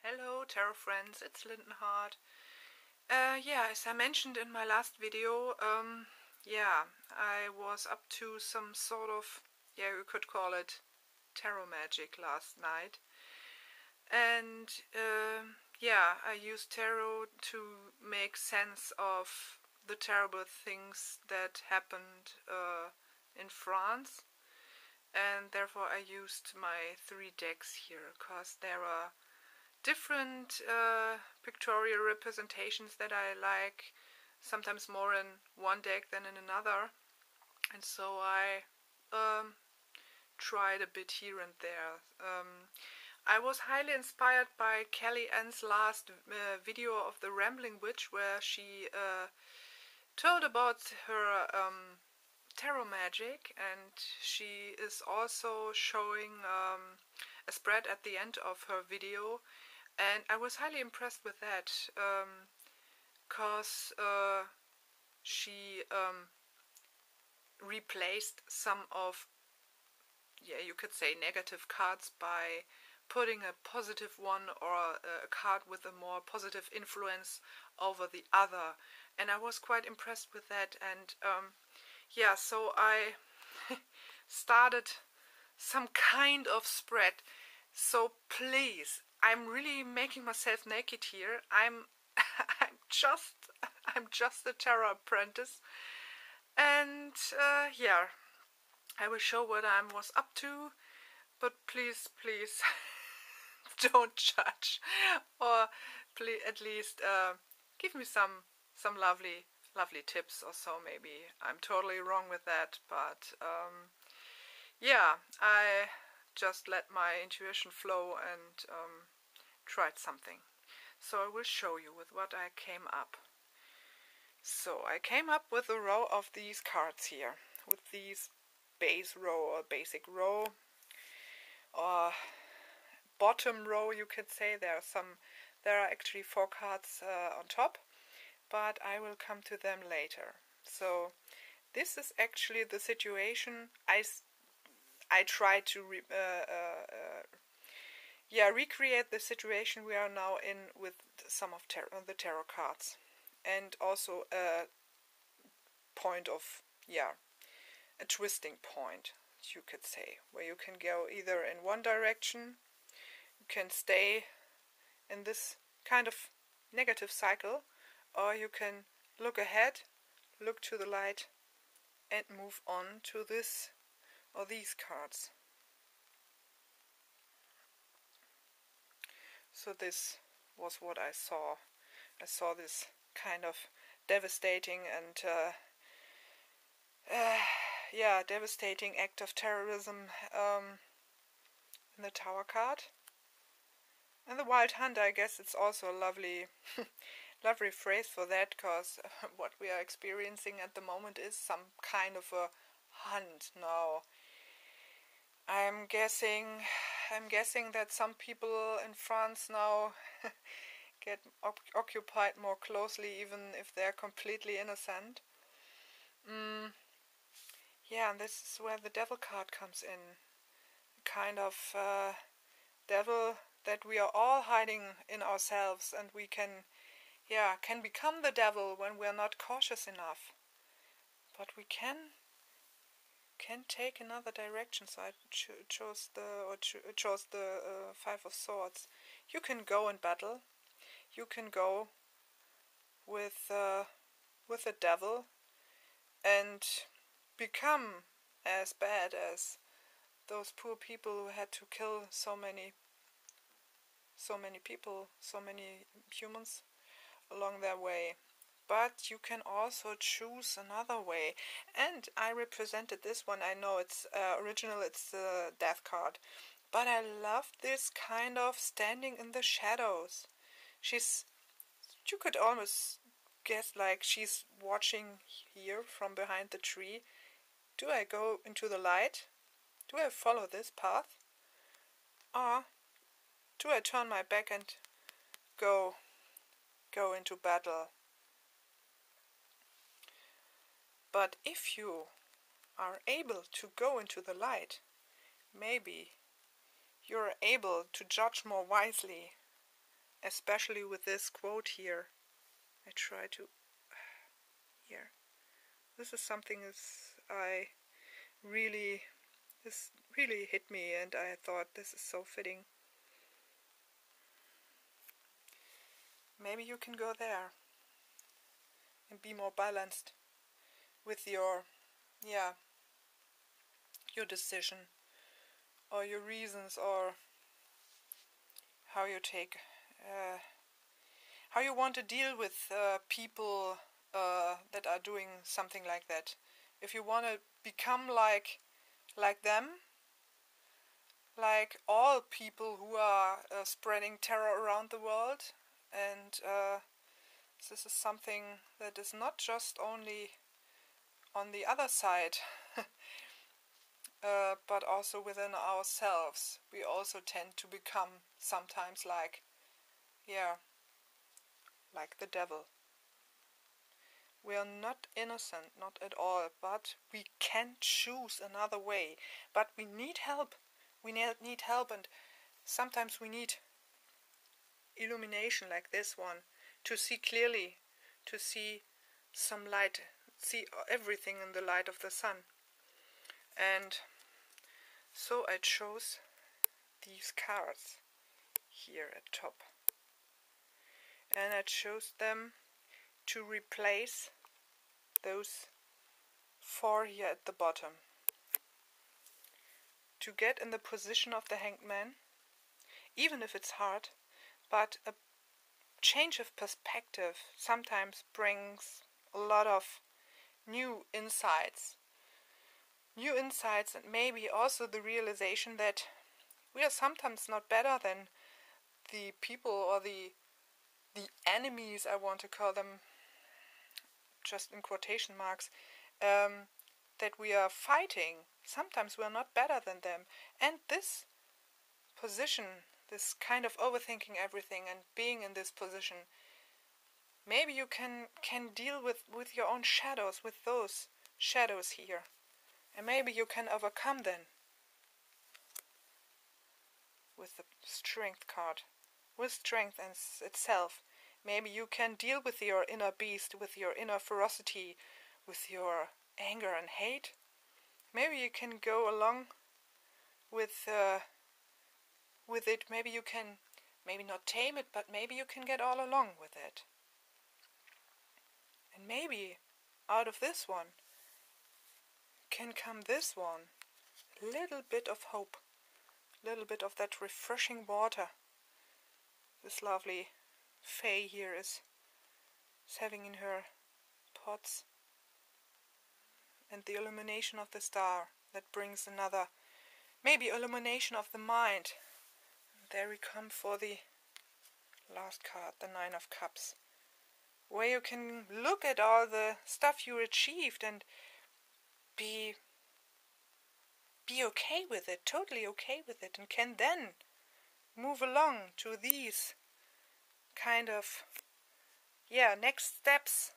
Hello tarot friends, it's Lindenheart. Yeah, as I mentioned in my last video, I was up to some sort of, you could call it tarot magic last night. And I used tarot to make sense of the terrible things that happened in France. And therefore I used my 3 decks here, because there are different pictorial representations that I like, sometimes more in one deck than in another, and so I tried a bit here and there. I was highly inspired by Kelly-Ann's last video of the Rambling Witch, where she told about her tarot magic, and she is also showing a spread at the end of her video. And I was highly impressed with that, because she replaced some of, you could say, negative cards by putting a positive one, or a card with a more positive influence over the other. And I was quite impressed with that. And so I started some kind of spread. So please, I'm really making myself naked here. I'm just a tarot apprentice, and I will show what I was up to. But please, don't judge, or please at least give me some lovely tips or so. Maybe I'm totally wrong with that, but I just let my intuition flow and tried something. So I will show you with what I came up. So I came up with a row of these cards here, with these base row or basic row, or bottom row, you could say. There are actually 4 cards on top, but I will come to them later. So this is actually the situation I try to recreate the situation we are now in with some of the tarot cards, and also a point of, a twisting point, you could say, where you can go either in one direction, you can stay in this kind of negative cycle, or you can look ahead, look to the light, and move on to this or these cards. So this was what I saw. I saw this kind of devastating and devastating act of terrorism in the Tower card. And the Wild Hunt, I guess it's also a lovely lovely phrase for that, because what we are experiencing at the moment is some kind of a hunt now. I'm guessing that some people in France now get occupied more closely, even if they're completely innocent. And this is where the Devil card comes in. Kind of devil that we are all hiding in ourselves, and we can become the devil when we're not cautious enough. But we can take another direction. So I chose the 5 of Swords. You can go in battle. You can go with the devil and become as bad as those poor people who had to kill so many people, so many humans along their way. But you can also choose another way, and I represented this one. I know it's original, it's the Death card, but I love this kind of standing in the shadows. You could almost guess like she's watching here from behind the tree. Do I go into the light? Do I follow this path? Or do I turn my back and go into battle? But if you are able to go into the light, maybe you're able to judge more wisely especially with this quote here. I try to, here. This is something this really hit me, and I thought this is so fitting. Maybe you can go there and be more balanced with your decision or your reasons, or how you take, how you want to deal with people that are doing something like that. If you want to become like them, like all people who are spreading terror around the world, and this is something that is not just only on the other side, but also within ourselves. We also tend to become sometimes like the devil. We are not innocent, not at all, but we can choose another way. But we need help. We need help, and sometimes we need illumination like this one, to see clearly, to see some light, see everything in the light of the sun. And so I chose these cards here at top, and I chose them to replace those 4 here at the bottom, to get in the position of the Hanged Man, even if it's hard. But a change of perspective sometimes brings a lot of new insights, and maybe also the realization that we are sometimes not better than the people or the enemies, I want to call them, just in quotation marks, that we are fighting. Sometimes we are not better than them. And this position, this kind of overthinking everything and being in this position, maybe you can deal with your own shadows, with those shadows here. And maybe you can overcome them with the Strength card, with strength itself. Maybe you can deal with your inner beast, with your inner ferocity, with your anger and hate. Maybe you can go along with it. Maybe you can, maybe not tame it, but maybe you can get all along with it. And maybe out of this one can come this one, a little bit of hope, a little bit of that refreshing water. This lovely Fae here is having in her pots, and the illumination of the star that brings another, maybe illumination of the mind. And there we come for the last card, the 9 of Cups, where you can look at all the stuff you achieved and be okay with it, totally okay with it, and can then move along to these kind of next steps,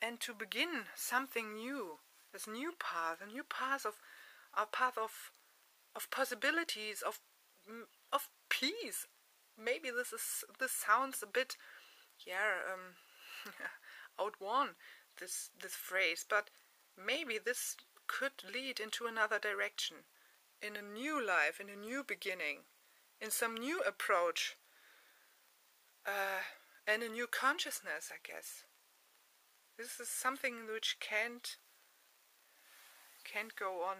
and to begin something new, this new path, a new path of possibilities, of peace. Maybe this sounds a bit outworn, this phrase, but maybe this could lead into another direction, in a new life, in a new beginning, in some new approach, and a new consciousness, I guess. This is something which can't go on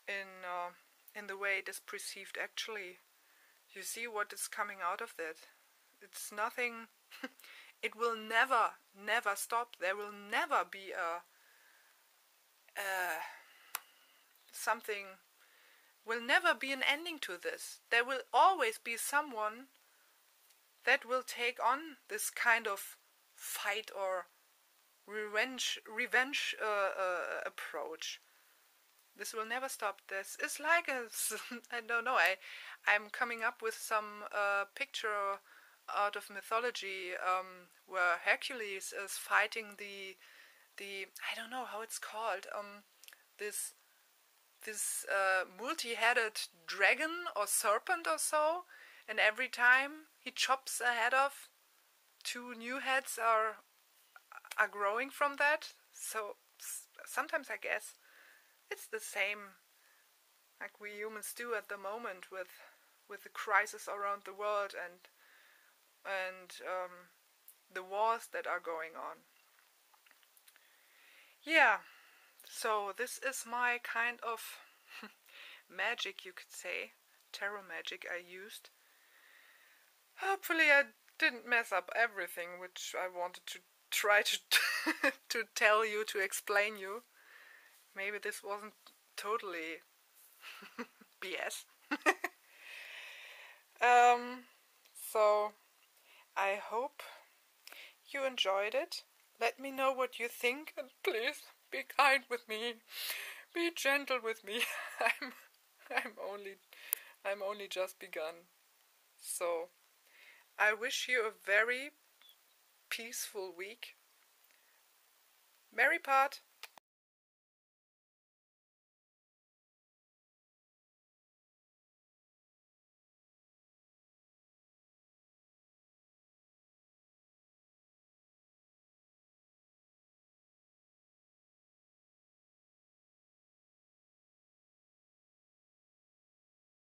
in the way it is perceived. Actually, you see what is coming out of that. It's nothing. It will never stop. There will never be something. Will never be an ending to this. There will always be someone that will take on this kind of fight or revenge approach. This will never stop. This is like I don't know, I'm coming up with some picture out of mythology, where Hercules is fighting the I don't know how it's called, this multi-headed dragon or serpent or so, and every time he chops a head off. 2 new heads are growing from that. So sometimes I guess it's the same like we humans do at the moment with the crisis around the world and the wars that are going on. Yeah, so this is my kind of magic, you could say, tarot magic I used. Hopefully I didn't mess up everything which I wanted to try to to tell you, to explain you. Maybe this wasn't totally BS. So I hope you enjoyed it. Let me know what you think, and please be kind with me. Be gentle with me. I'm only just begun. So I wish you a very peaceful week. Merry part.